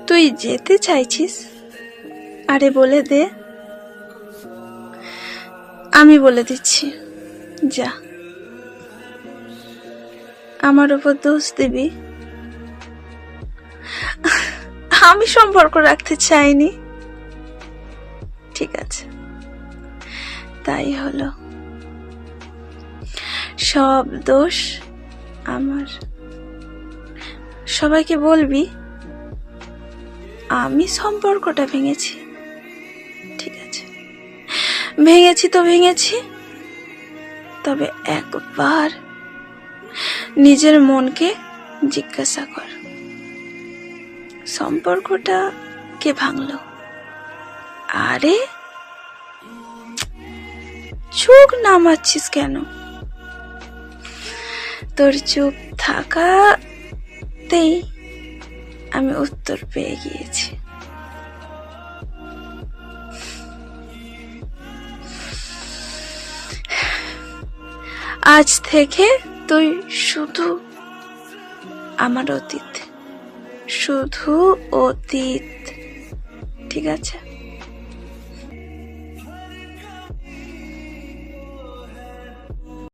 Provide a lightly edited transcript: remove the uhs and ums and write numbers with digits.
তুই যেতে চাইছিস? আরে বলে দে। আমি বলে দিচ্ছি, যা। আমার উপর দোষ দিবি? আমি সম্পর্ক রাখতে চাইনি। ঠিক আছে, তাই হলো। সব দোষ আমার। সবাইকে বলবি আমি সম্পর্কটা ভেঙেছি। ঠিক আছে, ভেঙেছি তো ভেঙেছি, তবে একবার নিজের মনকে জিজ্ঞাসা কর, সম্পর্কটা কে ভাঙলো? আরে চোখ নামাচ্ছিস কেন? তোর চুপ থাকাতেই আমি উত্তর পেয়ে গিয়েছি। আজ থেকে তুই শুধু আমার অতীত, শুধু অতীত। ঠিক আছে?